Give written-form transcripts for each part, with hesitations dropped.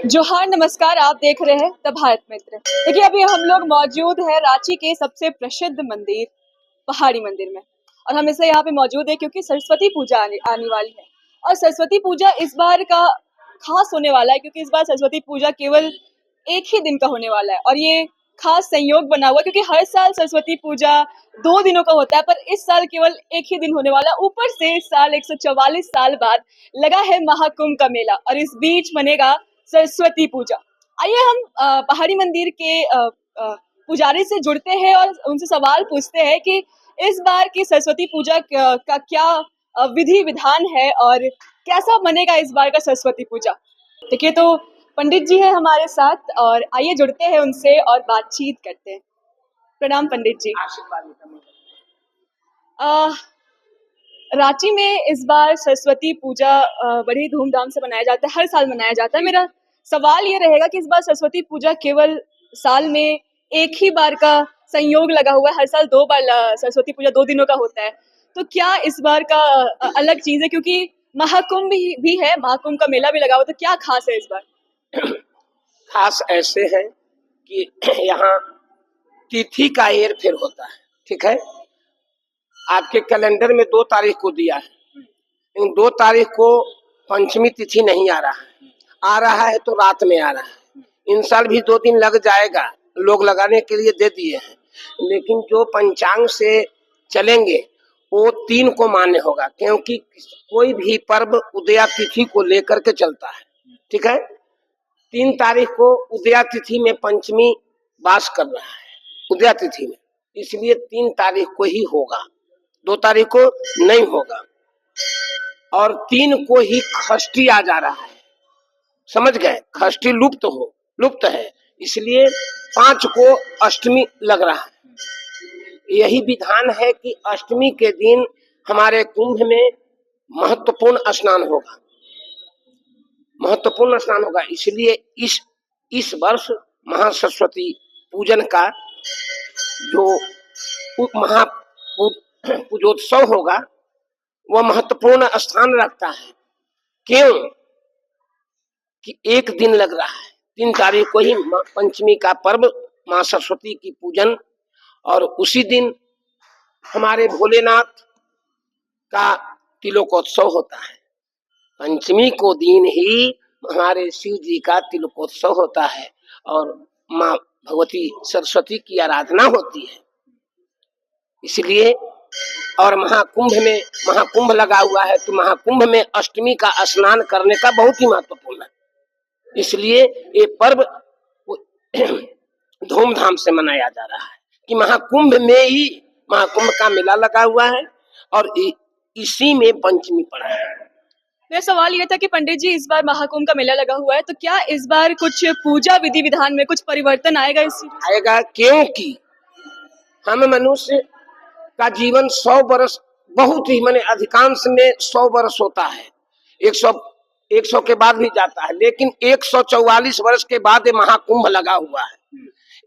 जोहार नमस्कार। आप देख रहे हैं द भारत मित्र। देखिए अभी हम लोग मौजूद हैं रांची के सबसे प्रसिद्ध मंदिर पहाड़ी मंदिर में, और हम इसलिए यहाँ पे मौजूद है क्योंकि सरस्वती पूजा आने वाली है। और सरस्वती पूजा इस बार का खास होने वाला है क्योंकि इस बार सरस्वती पूजा केवल एक ही दिन का होने वाला है, और ये खास संयोग बना हुआ क्योंकि हर साल सरस्वती पूजा 2 दिनों का होता है, पर इस साल केवल एक ही दिन होने वाला है। ऊपर से इस साल 144 साल बाद लगा है महाकुंभ का मेला, और इस बीच बनेगा सरस्वती पूजा। आइए हम पहाड़ी मंदिर के पुजारी से जुड़ते हैं और उनसे सवाल पूछते हैं कि इस बार की सरस्वती पूजा का क्या विधि विधान है और कैसा बनेगा इस बार का सरस्वती पूजा। देखिए तो पंडित जी हैं हमारे साथ, और आइए जुड़ते हैं उनसे और बातचीत करते हैं। प्रणाम पंडित जी। रांची में इस बार सरस्वती पूजा बड़ी धूमधाम से मनाया जाता है, हर साल मनाया जाता है। मेरा सवाल ये रहेगा कि इस बार सरस्वती पूजा केवल साल में एक ही बार का संयोग लगा हुआ है, हर साल 2 बार सरस्वती पूजा 2 दिनों का होता है, तो क्या इस बार का अलग चीज है? क्योंकि महाकुंभ भी है, महाकुंभ का मेला भी लगा हुआ, तो क्या खास है इस बार? खास ऐसे है कि यहाँ तिथि का हेर फेर होता है। ठीक है, आपके कैलेंडर में 2 तारीख को दिया है, लेकिन 2 तारीख को पंचमी तिथि नहीं आ रहा है तो रात में आ रहा है। इन साल भी 2 दिन लग जाएगा, लोग लगाने के लिए दे दिए हैं, लेकिन जो पंचांग से चलेंगे वो 3 को मान्य होगा, क्योंकि कोई भी पर्व उदया तिथि को लेकर के चलता है। ठीक है, 3 तारीख को उदया तिथि में पंचमी वास कर रहा है, उदया तिथि में, इसलिए 3 तारीख को ही होगा, 2 तारीख को नहीं होगा। और 3 को ही खष्टी आ जा रहा है, समझ गए? खष्टी लुप्त है, इसलिए 5 को अष्टमी लग रहा है। यही विधान है कि अष्टमी के दिन हमारे कुंभ में महत्वपूर्ण स्नान होगा, इसलिए इस वर्ष महासरस्वती पूजन का जो पूजोत्सव होगा वह महत्वपूर्ण स्थान रखता है। क्यों कि एक दिन लग रहा है, 3 तारीख को ही पंचमी का पर्व माँ सरस्वती की पूजन, और उसी दिन हमारे भोलेनाथ का तिलकोत्सव होता है। पंचमी को दिन ही हमारे शिव जी का तिलकोत्सव होता है और माँ भगवती सरस्वती की आराधना होती है, इसलिए। और महाकुंभ लगा हुआ है, तो महाकुंभ में अष्टमी का स्नान करने का बहुत ही महत्वपूर्ण है, इसलिए ये पर्व धूमधाम से मनाया जा रहा है कि महाकुंभ का मेला लगा हुआ है और इसी में पंचमी पड़ा है। मेरा सवाल ये था कि पंडित जी इस बार महाकुंभ का मेला लगा हुआ है, तो क्या इस बार कुछ पूजा विधि विधान में कुछ परिवर्तन आएगा? आएगा, क्योंकि हम मनुष्य का जीवन 100 वर्ष बहुत ही माने अधिकांश में 100 वर्ष होता है, 100 के बाद भी जाता है, लेकिन 144 वर्ष के बाद महाकुंभ लगा हुआ है।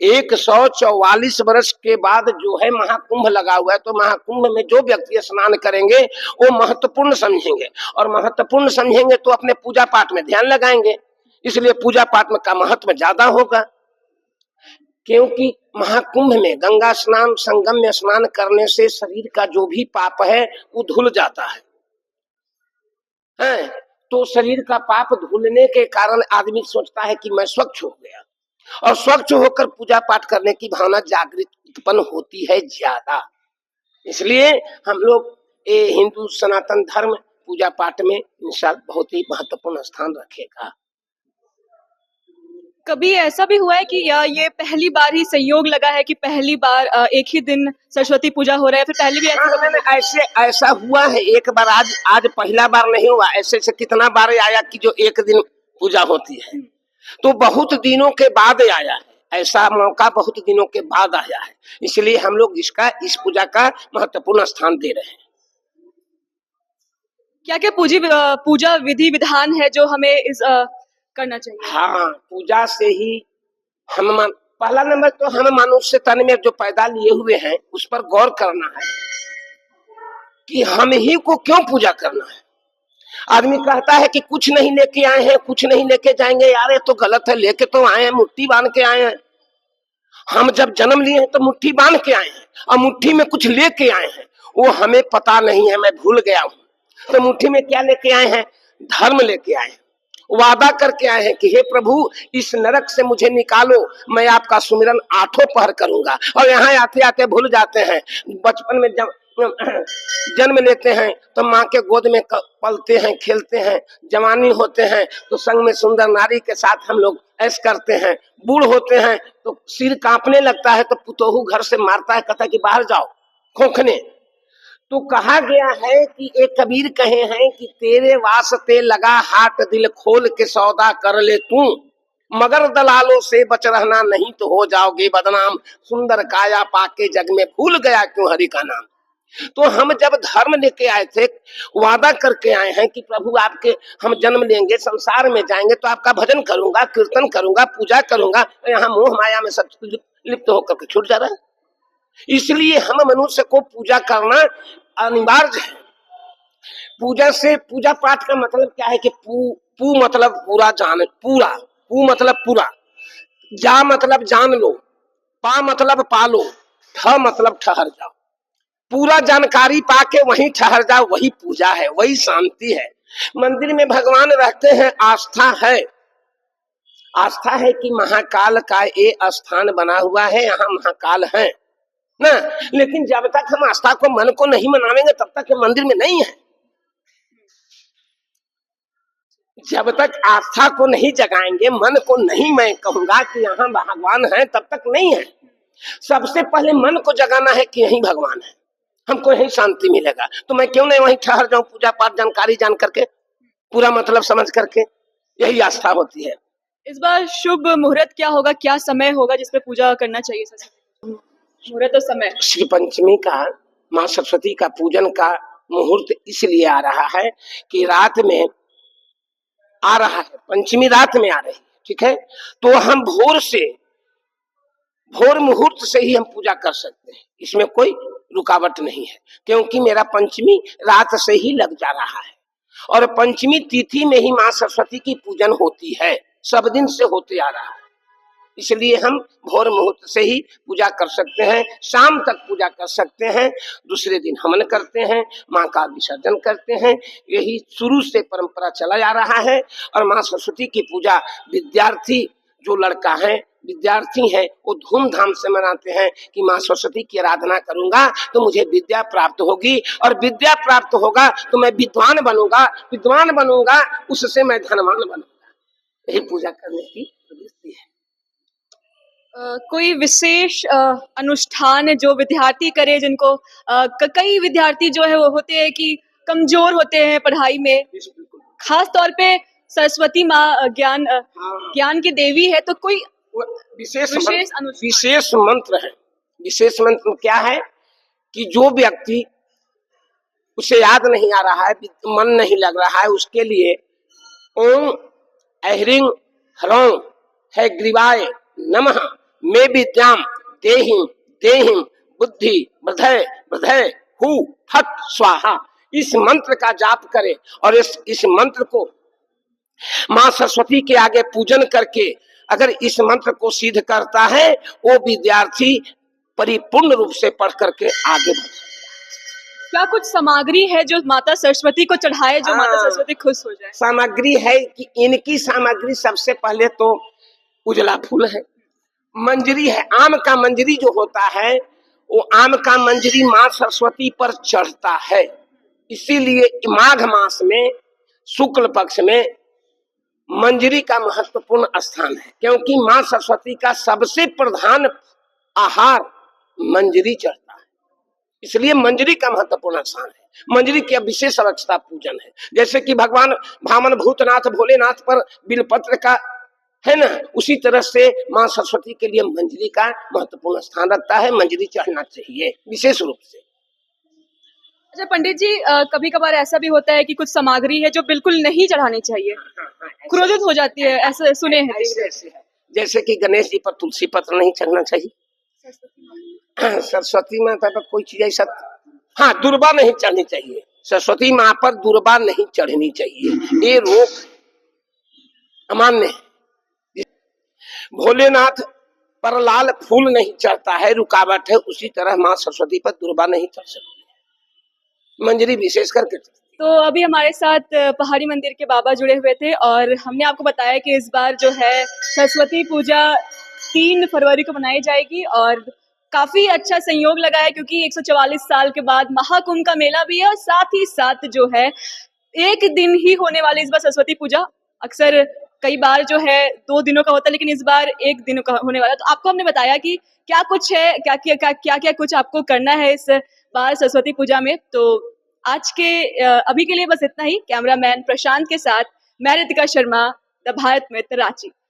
144 वर्ष के बाद जो है महाकुंभ लगा हुआ है, तो महाकुंभ में जो व्यक्ति स्नान करेंगे वो महत्वपूर्ण समझेंगे, और महत्वपूर्ण समझेंगे तो अपने पूजा पाठ में ध्यान लगाएंगे, इसलिए पूजा पाठ में का महत्व ज्यादा होगा। क्योंकि महाकुंभ में गंगा स्नान, संगम में स्नान करने से शरीर का जो भी पाप है वो धुल जाता है। तो शरीर का पाप धुलने के कारण आदमी सोचता है कि मैं स्वच्छ हो गया, और स्वच्छ होकर पूजा पाठ करने की भावना जागृत उत्पन्न होती है ज्यादा, इसलिए हम लोग ये हिंदू सनातन धर्म पूजा पाठ में इंशाअल्लाह बहुत ही महत्वपूर्ण स्थान रखेगा। कभी ऐसा भी हुआ है कि ये पहली बार ही संयोग लगा है कि पहली बार एक ही दिन सरस्वती पूजा हो रहा है? फिर पहले भी ऐसा हुआ है एक बार, आज पहला बार नहीं हुआ, ऐसे कितना बार आया कि जो एक दिन पूजा होती है, तो बहुत दिनों के बाद आया है, ऐसा मौका बहुत दिनों के बाद आया है, इसलिए हम लोग इस पूजा का महत्वपूर्ण स्थान दे रहे हैं। क्या क्या पूजा विधि विधान है जो हमें करना चाहिए? हाँ, पूजा से ही पहला नंबर तो हम मनुष्य तन में जो पैदा लिए हुए हैं उस पर गौर करना है कि हम ही को क्यों पूजा करना है। आदमी कहता है कि कुछ नहीं लेके आए हैं, कुछ नहीं लेके जाएंगे। यार ये तो गलत है, लेके तो आए हैं, मुट्ठी बांध के आए हैं। हम जब जन्म लिए हैं तो मुट्ठी बांध के आए हैं, और मुट्ठी में कुछ लेके आए हैं, वो हमें पता नहीं है, मैं भूल गया हूं। तो मुट्ठी में क्या लेके आए हैं? धर्म लेके आए हैं। वादा करके आए हैं कि हे प्रभु, इस नरक से मुझे निकालो, मैं आपका सुमिरन आठों पहर करूंगा। और यहाँ आते आते भूल जाते हैं। बचपन में जब जन्म लेते हैं तो माँ के गोद में पलते हैं, खेलते हैं। जवानी होते हैं तो संग में सुंदर नारी के साथ हम लोग ऐश करते हैं। बूढ़ होते हैं तो सिर कांपने लगता है तो पुतोहू घर से मारता है, कहता है कि बाहर जाओ खोखने। तो कहा गया है कि एक कबीर कहे हैं कि तेरे वास्ते लगा हाथ दिल खोल के सौदा कर ले तू, मगर दलालों से बच रहना नहीं तो हो जाओगे बदनाम। सुंदर काया पाके जग में भूल गया क्यों हरि का नाम। तो हम जब धर्म लेके आए थे, वादा करके आए हैं कि प्रभु आपके हम जन्म लेंगे, संसार में जाएंगे तो आपका भजन करूंगा, कीर्तन करूंगा, पूजा करूंगा। तो यहाँ मोह माया में सब लिप्त होकर के छूट जा रहा है। इसलिए हम मनुष्य को पूजा करना अनिवार्य है। पूजा से, पूजा पाठ का मतलब क्या है कि पू मतलब पूरा जान, पूरा, पू मतलब पूरा, जा मतलब जान लो, पा मतलब पालो, ठ मतलब ठहर जाओ। पूरा जानकारी पाके वहीं ठहर जाओ, वही पूजा है, वही शांति है। मंदिर में भगवान रहते हैं, आस्था है। आस्था है कि महाकाल का ये स्थान बना हुआ है, यहाँ महाकाल है ना। लेकिन जब तक हम आस्था को, मन को नहीं मनावेंगे तब तक मंदिर में नहीं है। जब तक आस्था को नहीं जगाएंगे, मन को नहीं मैं कहूंगा कि यहाँ भगवान है, तब तक नहीं है। सबसे पहले मन को जगाना है कि यही भगवान है, हमको यही शांति मिलेगा। तो मैं क्यों नहीं वहीं ठहर जाऊं, पूजा पाठ जानकारी जान करके, पूरा मतलब समझ करके। यही आस्था होती है। इस बार शुभ मुहूर्त क्या होगा, क्या समय होगा जिसपे पूजा करना चाहिए? मुहूर्त और समय। श्री पंचमी का, माँ सरस्वती का पूजन का मुहूर्त इसलिए आ रहा है कि रात में आ रहा है, पंचमी रात में आ रही है, ठीक है। तो हम भोर मुहूर्त से ही हम पूजा कर सकते हैं, इसमें कोई रुकावट नहीं है, क्योंकि मेरा पंचमी रात से ही लग जा रहा है। और पंचमी तिथि में ही माँ सरस्वती की पूजन होती है, सब दिन से होते आ रहा है। इसलिए हम भोर मुहूर्त से ही पूजा कर सकते हैं, शाम तक पूजा कर सकते हैं। दूसरे दिन हवन करते हैं, माँ का विसर्जन करते हैं। यही शुरू से परंपरा चला जा रहा है। और माँ सरस्वती की पूजा विद्यार्थी जो लड़का है, विद्यार्थी है, वो धूमधाम से मनाते हैं कि माँ सरस्वती की आराधना करूंगा तो मुझे विद्या प्राप्त होगी, और विद्या प्राप्त होगा तो मैं विद्वान बनूंगा, विद्वान बनूंगा उससे मैं धनवान बनूंगा। यही पूजा करने की प्रवृत्ति है। कोई विशेष अनुष्ठान जो विद्यार्थी करे, जिनको कई विद्यार्थी जो है वो होते हैं कि कमजोर होते हैं पढ़ाई में, खास तौर पे सरस्वती माँ ज्ञान की देवी है, तो कोई विशेष मंत्र है। विशेष मंत्र क्या है कि जो व्यक्ति उसे याद नहीं आ रहा है, मन नहीं लग रहा है, उसके लिए ओम ऐह्रीं ह्रौं हैग्रीवाय नमः मे विद्याम देहिं देहिं बुद्धि वृद्धय वृद्धय हु फट स्वाहा, इस मंत्र का जाप करे। और इस मंत्र को माँ सरस्वती के आगे पूजन करके अगर इस मंत्र को सिद्ध करता है, वो विद्यार्थी परिपूर्ण रूप से पढ़ करके आगे बढ़। क्या कुछ सामग्री है जो माता सरस्वती को चढ़ाए, जो माता सरस्वती खुश हो जाए? सामग्री है कि इनकी सामग्री सबसे पहले तो उजला फूल है, मंजरी है। आम का मंजरी जो होता है, वो आम का मंजरी माँ सरस्वती पर चढ़ता है। इसीलिए माघ मास में शुक्ल पक्ष में मंजरी का महत्वपूर्ण स्थान है, क्योंकि माँ सरस्वती का सबसे प्रधान आहार मंजरी चढ़ता है। इसलिए मंजरी का महत्वपूर्ण स्थान है। मंजरी की विशेष अवस्था पूजन है। जैसे कि भगवान भामन भूतनाथ भोलेनाथ पर बिलपत्र का है ना, उसी तरह से माँ सरस्वती के लिए मंजरी का महत्वपूर्ण स्थान रखता है। मंजरी चढ़ना चाहिए विशेष रूप से। अच्छा पंडित जी, कभी कभार ऐसा भी होता है कि कुछ सामग्री है जो बिल्कुल नहीं चढ़ानी चाहिए, क्रोधित हो जाती है, ऐसे सुने हैं। ऐसे है, जैसे कि गणेश जी पर तुलसी पत्र नहीं चढ़ना चाहिए, सरस्वती माता पर कोई चीज ऐसा, हाँ दुर्बा नहीं चढ़नी चाहिए, सरस्वती माँ पर दुर्बा नहीं चढ़नी चाहिए, ये रोक अमान्य है। भोलेनाथ पर लाल फूल नहीं चढ़ता है, रुकावट है, उसी तरह माँ सरस्वती पर दुर्बा नहीं चढ़ सकती, मंजरी विशेष करके। तो अभी हमारे साथ पहाड़ी मंदिर के बाबा जुड़े हुए थे और हमने आपको बताया कि इस बार जो है सरस्वती पूजा 3 फरवरी को मनाई जाएगी और काफी अच्छा संयोग लगा है क्योंकि 144 साल के बाद महाकुंभ का मेला भी है और साथ ही साथ जो है एक दिन ही होने वाली इस बार सरस्वती पूजा। अक्सर कई बार जो है 2 दिनों का होता है लेकिन इस बार 1 दिन का होने वाला है। तो आपको हमने बताया कि क्या कुछ है, क्या कुछ आपको करना है इस बार सरस्वती पूजा में। तो आज के अभी के लिए बस इतना ही। कैमरामैन प्रशांत के साथ मैं रितिका शर्मा, द भारत मित्र, रांची।